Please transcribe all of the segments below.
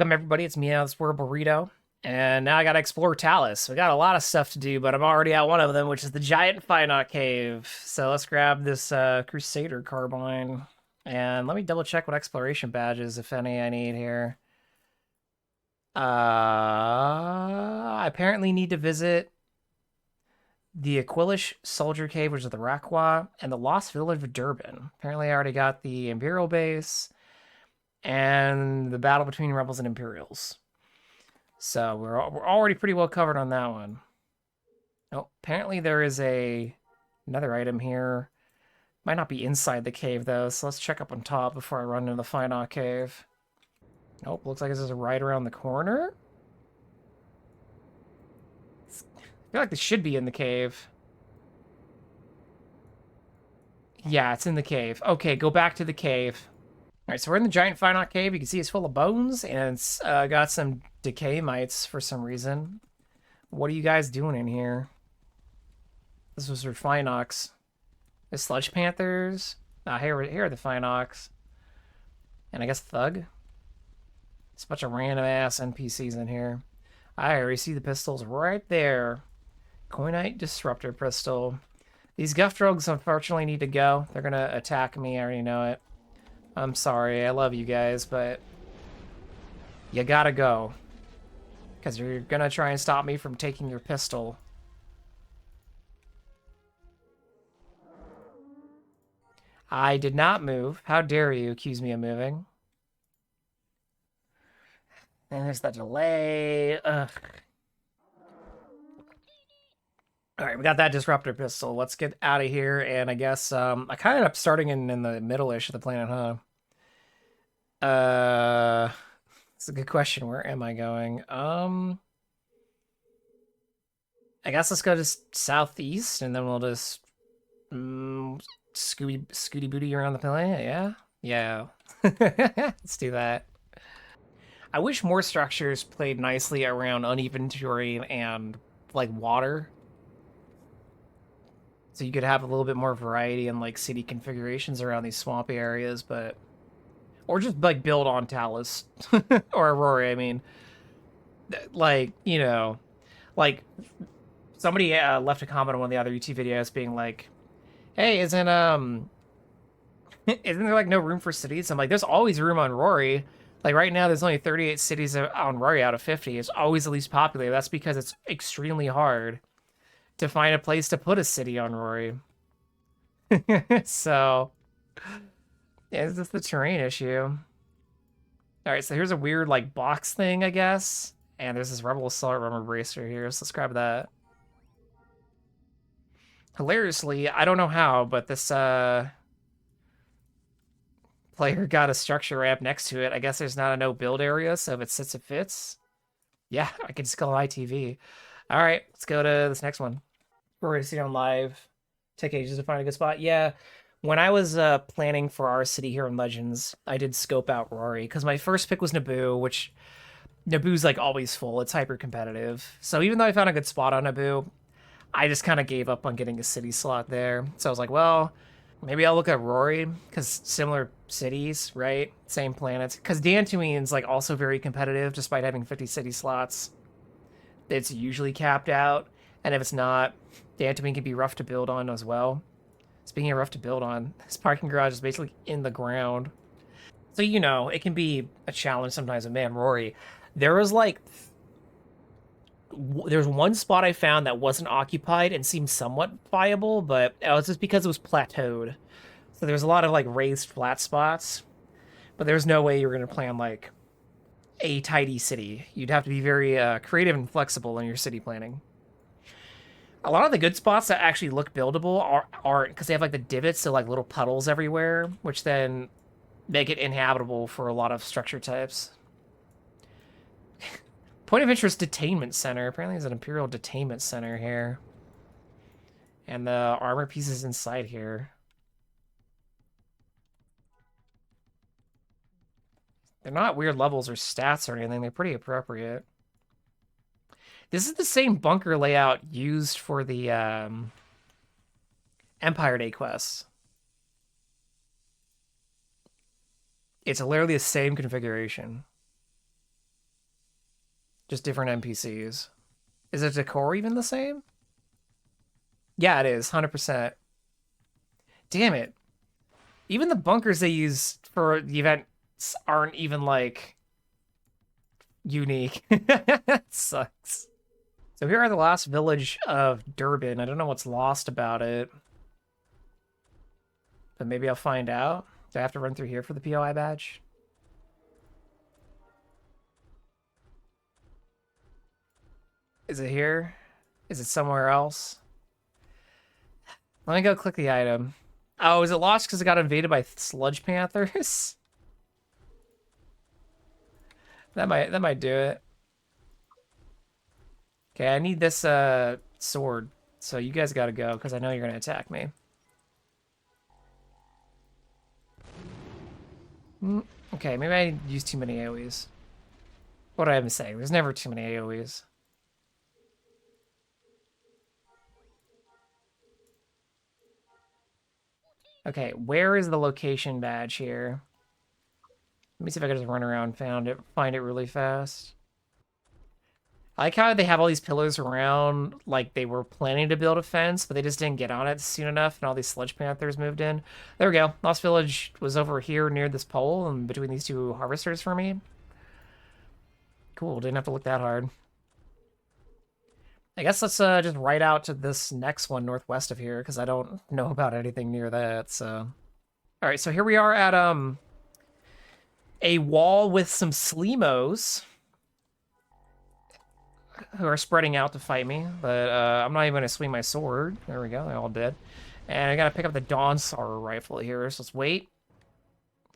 Welcome everybody, it's me, this Word Burrito, and now I gotta explore Talus. We got a lot of stuff to do, but I'm already at one of them, which is the giant Finite Cave. So let's grab this Crusader Carbine, and let me double check what exploration badges, if any, I need here. I apparently need to visit the Aquilish Soldier Cave, which is the rak'qua, and the Lost Village of Durban. Apparently I already got the Imperial base, and the battle between Rebels and Imperials. So we're already pretty well covered on that one. Oh, apparently there is another item here. Might not be inside the cave though, so let's check up on top before I run into the Finite Cave. Nope, looks like this is right around the corner. I feel like this should be in the cave. Yeah, it's in the cave. Okay, go back to the cave. All right, so we're in the giant Finite Cave. You can see it's full of bones, and it's got some decay mites for some reason. What are you guys doing in here? This was for Finox. The Sludge Panthers. Here are the Finox. And I guess Thug. It's a bunch of random ass NPCs in here. I already see the pistols right there. Coinite Disruptor Pistol. These Guff Drogs unfortunately need to go. They're gonna attack me, I already know it. I'm sorry, I love you guys, but you gotta go. Because you're gonna try and stop me from taking your pistol. I did not move. How dare you accuse me of moving? And there's that delay. Ugh. All right, we got that disruptor pistol. Let's get out of here. And I guess I kind of ended up starting in the middle-ish of the planet, huh? It's a good question. Where am I going? I guess let's go to southeast, and then we'll just scooty booty around the planet. Yeah. Let's do that. I wish more structures played nicely around uneven terrain and like water, so you could have a little bit more variety in like city configurations around these swampy areas, but or just like build on Talus or Aurora. I mean, like like somebody left a comment on one of the other YouTube videos being like, "Hey, isn't there like no room for cities?" I'm like, "There's always room on Rory." Like right now, there's only 38 cities on Rory out of 50. It's always the least popular. That's because it's extremely hard to find a place to put a city on Rory. So, yeah, it's just the terrain issue. All right, so here's a weird like box thing, I guess. And there's this Rebel Assault Rubber Bracer here, so let's grab that. Hilariously, I don't know how, but this player got a structure ramp next to it. I guess there's not a no build area, so if it sits, it fits. Yeah, I can just go ITV. All right, let's go to this next one. We're ready to see it on live. Take ages to find a good spot. Yeah, when I was planning for our city here in Legends, I did scope out Rory because my first pick was Naboo, which Naboo's like always full. It's hyper competitive. So even though I found a good spot on Naboo, I just kind of gave up on getting a city slot there. So I was like, well, maybe I'll look at Rory because similar cities, right? Same planets. Because Dantooine's like also very competitive, despite having 50 city slots. It's usually capped out, and if it's not, Dantooine can be rough to build on as well. Speaking of rough to build on, this parking garage is basically in the ground. So, it can be a challenge sometimes. But man, Rory, there was like, there's one spot I found that wasn't occupied and seemed somewhat viable, but it was just because it was plateaued. So there's a lot of like raised flat spots, but there's no way you're going to plan like a tidy city. You'd have to be very creative and flexible in your city planning. A lot of the good spots that actually look buildable aren't because they have like the divots, so like little puddles everywhere, which then make it inhabitable for a lot of structure types. Point of interest detainment center. Apparently there's an Imperial detainment center here. And the armor pieces inside here. They're not weird levels or stats or anything. They're pretty appropriate. This is the same bunker layout used for the Empire Day quests. It's literally the same configuration. Just different NPCs. Is the decor even the same? Yeah, it is, 100%. Damn it. Even the bunkers they use for the event aren't even, like, unique. It sucks. So here are the last village of Durbin. I don't know what's lost about it. But maybe I'll find out. Do I have to run through here for the POI badge? Is it here? Is it somewhere else? Let me go click the item. Oh, is it lost because it got invaded by sludge panthers? That might do it. Okay, I need this sword. So you guys gotta go, because I know you're gonna attack me. Okay, maybe I used too many AoEs. What did I even say? There's never too many AoEs. Okay, where is the location badge here? Let me see if I can just run around and find it really fast. I like how they have all these pillars around, like they were planning to build a fence, but they just didn't get on it soon enough, and all these sludge panthers moved in. There we go. Lost Village was over here near this pole, and between these two harvesters for me. Cool, didn't have to look that hard. I guess let's just ride out to this next one northwest of here, because I don't know about anything near that, so... Alright, so here we are at, a wall with some Sleemos who are spreading out to fight me, but I'm not even going to swing my sword. There we go, they all did. And I got to pick up the Dawn Sorrow rifle here, so let's wait.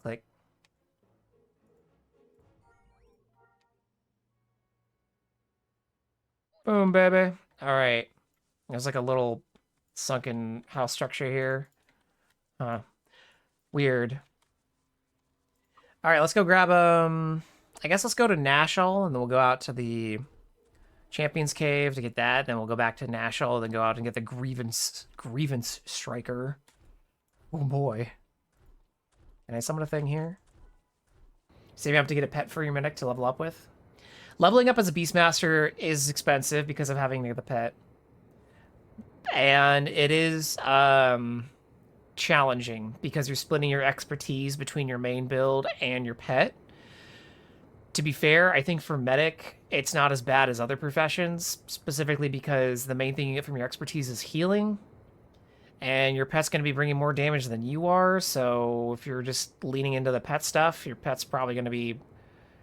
Click. Boom, baby. All right. There's like a little sunken house structure here. Huh. Weird. All right, let's go grab, I guess let's go to Nashal, and then we'll go out to the Champion's Cave to get that. Then we'll go back to Nashal, then go out and get the Grievance Striker. Oh boy. Can I summon a thing here? So you have to get a pet for your Medic to level up with. Leveling up as a Beastmaster is expensive because of having the pet. And it is challenging because you're splitting your expertise between your main build and your pet. To be fair, I think for Medic, it's not as bad as other professions, specifically because the main thing you get from your expertise is healing, and your pet's going to be bringing more damage than you are, so if you're just leaning into the pet stuff, your pet's probably going to be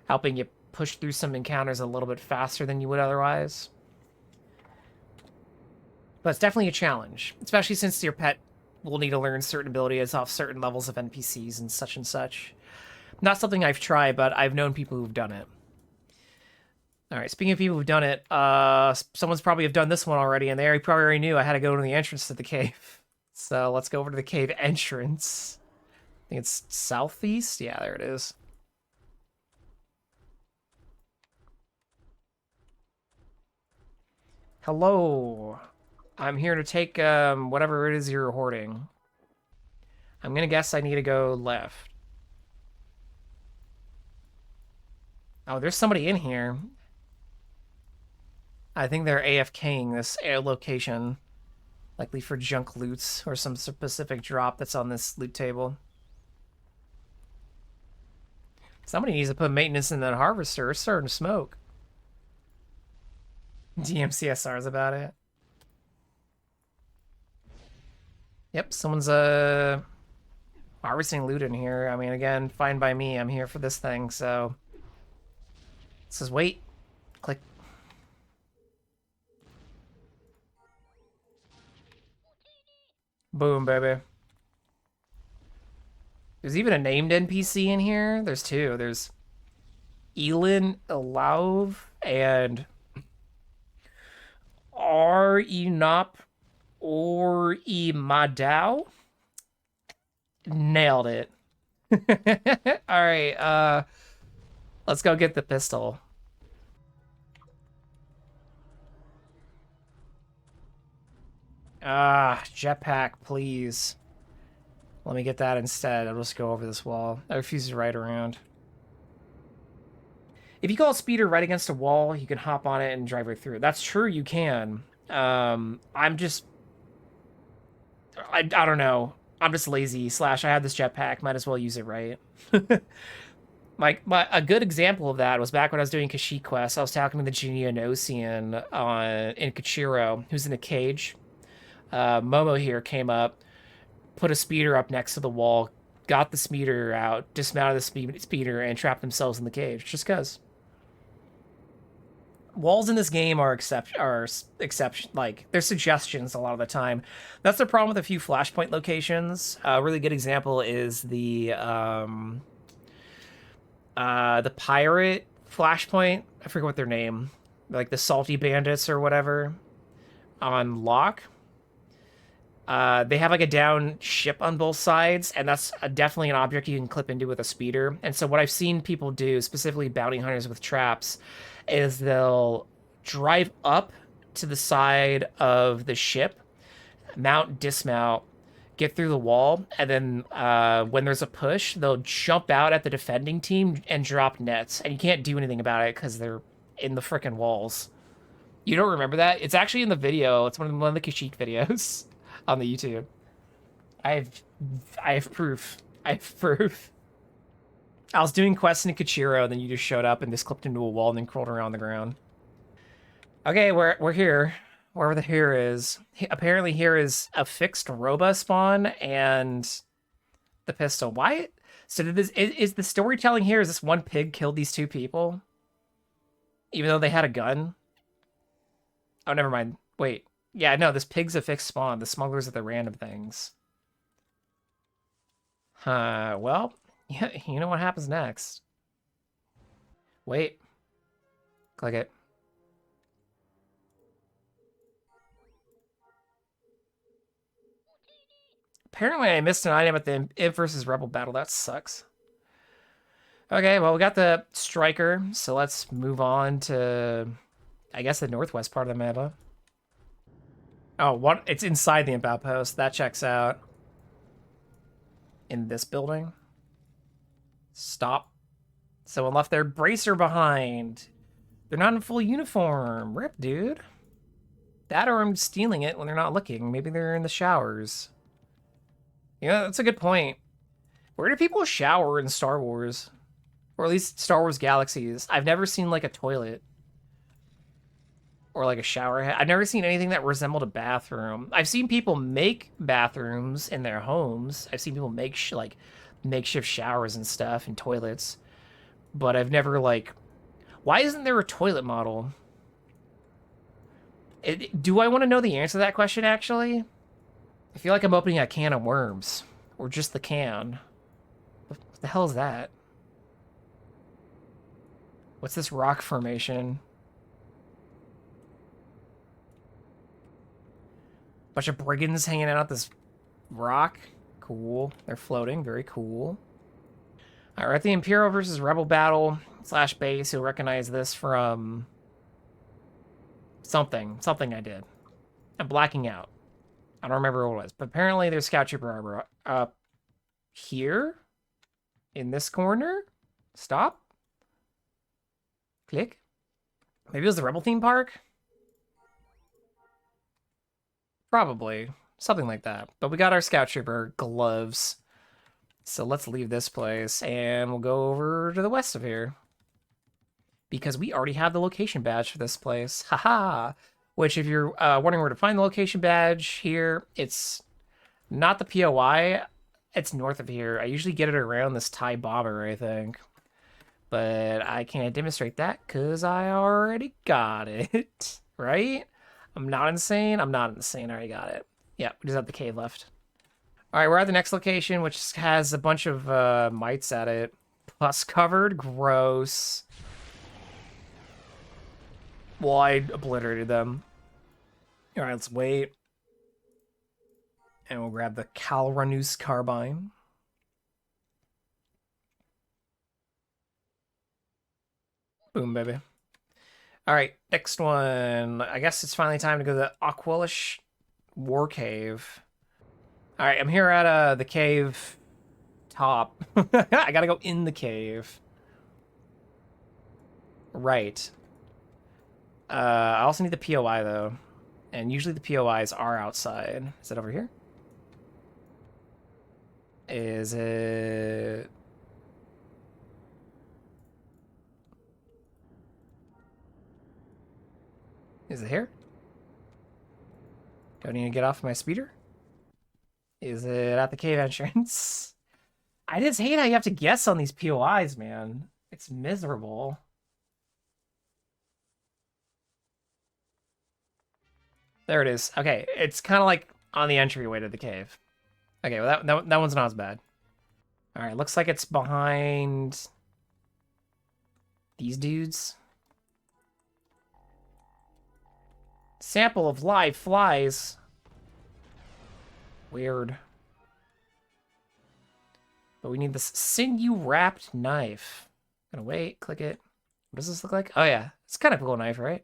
helping you push through some encounters a little bit faster than you would otherwise. But it's definitely a challenge, especially since your pet will need to learn certain abilities off certain levels of NPCs and such and such. Not something I've tried, but I've known people who've done it. All right, speaking of people who've done it, someone's probably have done this one already, and they probably already knew I had to go to the entrance to the cave. So let's go over to the cave entrance. I think it's southeast? Yeah, there it is. Hello. I'm here to take whatever it is you're hoarding. I'm gonna guess I need to go left. Oh, there's somebody in here. I think they're AFKing this location. Likely for junk loots or some specific drop that's on this loot table. Somebody needs to put maintenance in that harvester. It's starting to smoke. DMCSR's about it. Yep, someone's harvesting loot in here. I mean, again, fine by me. I'm here for this thing, so... It says wait. Click. Boom, baby. There's even a named NPC in here. There's two. There's Elin Elauv and Enop or Madao. Nailed it. All right, let's go get the pistol. Jetpack, please. Let me get that instead. I'll just go over this wall. I refuse to ride around. If you call a speeder right against a wall, you can hop on it and drive right through. That's true, you can. I'm just, I don't know. I'm just lazy. Slash, I have this jetpack. Might as well use it right. A good example of that was back when I was doing Kashyyyk Quest. I was talking to the Geonosian in Kachiro, who's in a cage. Momo here came up, put a speeder up next to the wall, got the speeder out, dismounted the speeder, and trapped themselves in the cage. Just cause walls in this game are exception, like they're suggestions a lot of the time. That's the problem with a few flashpoint locations. A really good example is the pirate flashpoint. I forget what their name, like the salty bandits or whatever on Lock. They have like a down ship on both sides, and that's definitely an object you can clip into with a speeder. And so what I've seen people do, specifically bounty hunters with traps, is they'll drive up to the side of the ship, mount, dismount, get through the wall, and then when there's a push, they'll jump out at the defending team and drop nets. And you can't do anything about it because they're in the frickin' walls. You don't remember that? It's actually in the video. It's one of the Kashyyyk videos on the YouTube. I have I have proof. I have proof. I was doing quests in Kachiro, and then you just showed up and just clipped into a wall and then crawled around the ground. Okay, we're here. Wherever the here is. Apparently here is a fixed Roba spawn and the pistol. Why? So did this is the storytelling here? Is this one pig killed these two people? Even though they had a gun? Oh, never mind. Wait. Yeah, no, this pig's a fixed spawn. The smugglers are the random things. Well, yeah, you know what happens next. Wait. Click it. Apparently I missed an item at the Imp versus Rebel battle. That sucks. Okay, well, we got the Striker, so let's move on to, I guess, the northwest part of the map. Oh, what? It's inside the Imp Outpost. That checks out. In this building. Stop. Someone left their bracer behind. They're not in full uniform. Rip, dude. That or I'm stealing it when they're not looking. Maybe they're in the showers. Yeah, that's a good point. Where do people shower in Star Wars? Or at least Star Wars Galaxies. I've never seen, like, a toilet. Or, like, a shower head. I've never seen anything that resembled a bathroom. I've seen people make bathrooms in their homes. I've seen people make, like, makeshift showers and stuff and toilets. But I've never, like... Why isn't there a toilet model? Do I want to know the answer to that question, actually? I feel like I'm opening a can of worms. Or just the can. What the hell is that? What's this rock formation? Bunch of brigands hanging out this rock. Cool. They're floating. Very cool. All right, at the Imperial versus Rebel battle / base, you'll recognize this from something I did. I'm blacking out. I don't remember what it was, but apparently there's Scout Trooper armor up here in this corner. Stop. Click. Maybe it was the Rebel theme park. Probably something like that. But we got our Scout Trooper gloves. So let's leave this place and we'll go over to the west of here. Because we already have the location badge for this place. Haha! Which, if you're wondering where to find the location badge here, it's not the POI. It's north of here. I usually get it around this TIE bomber, I think. But I can't demonstrate that because I already got it. Right? I'm not insane. I'm not insane. I already got it. Yeah, we just have the cave left. All right, we're at the next location, which has a bunch of mites at it. Pus covered. Gross. Well, I obliterated them. All right, let's wait. And we'll grab the Calranus carbine. Boom, baby. All right, next one. I guess it's finally time to go to the Aquilish War Cave. All right, I'm here at the cave top. I gotta go in the cave. Right. I also need the POI, though. And usually the POIs are outside. Is it over here? Is it... Is it here? Do I need to get off my speeder? Is it at the cave entrance? I just hate how you have to guess on these POIs, man. It's miserable. There it is. Okay, it's kind of like on the entryway to the cave. Okay, well, that one's not as bad. All right, looks like it's behind these dudes. Sample of live flies. Weird. But we need this sinew-wrapped knife. Gonna wait, click it. What does this look like? Oh yeah, it's kind of a cool knife, right?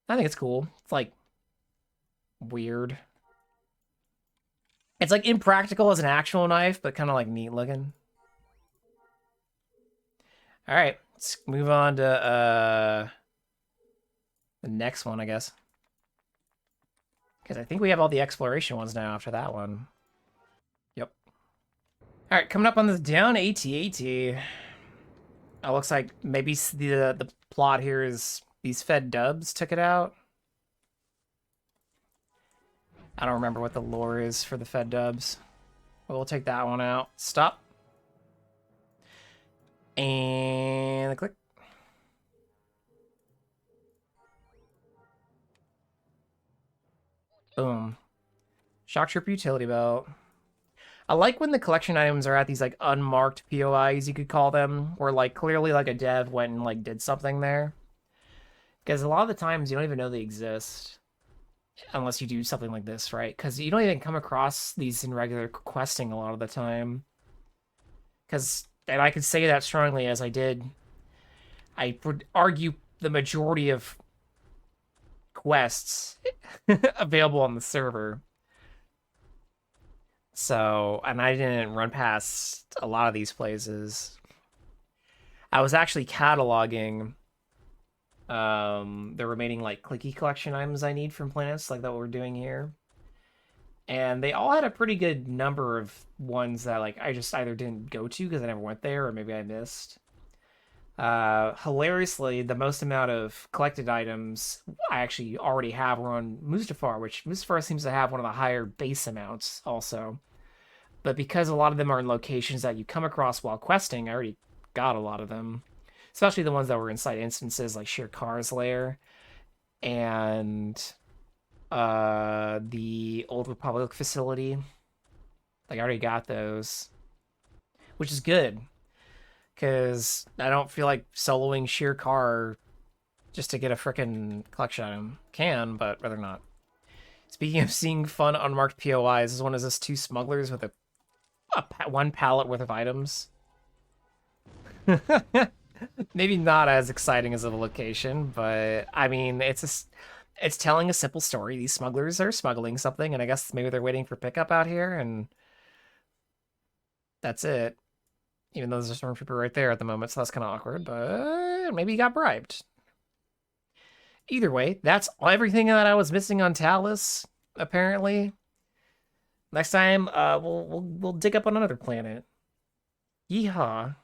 I think it's cool. It's like weird. It's like impractical as an actual knife, but kind of like neat looking. All right, let's move on to the next one, I guess. Because I think we have all the exploration ones now after that one. Yep. All right, coming up on this down AT-AT. It looks like maybe the plot here is these fed dubs took it out. I don't remember what the lore is for the fed dubs. We'll take that one out. Stop. And click. Boom. Shock Trooper utility belt. I like when the collection items are at these like unmarked POIs, you could call them, where like clearly like a dev went and like did something there. Because a lot of the times you don't even know they exist unless you do something like this, right? Because you don't even come across these in regular questing a lot of the time. Because, and I can say that strongly as I would argue the majority of quests available on the server. So, and I didn't run past a lot of these places. I was actually cataloging the remaining like clicky collection items I need from planets, like that we're doing here. And they all had a pretty good number of ones that like I just either didn't go to because I never went there, or maybe I missed. Hilariously, the most amount of collected items I actually already have were on Mustafar, which Mustafar seems to have one of the higher base amounts also. But because a lot of them are in locations that you come across while questing, I already got a lot of them. Especially the ones that were inside instances like Sheer Car's Lair and the Old Republic facility. Like, I already got those, which is good. Because I don't feel like soloing Sheer Car just to get a frickin' collection item. Can, but rather not. Speaking of seeing fun unmarked POIs, this one is this two smugglers with one pallet worth of items. Maybe not as exciting as a location, but I mean, it's telling a simple story. These smugglers are smuggling something, and I guess maybe they're waiting for pickup out here, and that's it. Even though there's a stormtrooper right there at the moment, so that's kind of awkward, but maybe he got bribed. Either way, that's everything that I was missing on Talus, apparently. Next time, we'll dig up on another planet. Yeehaw.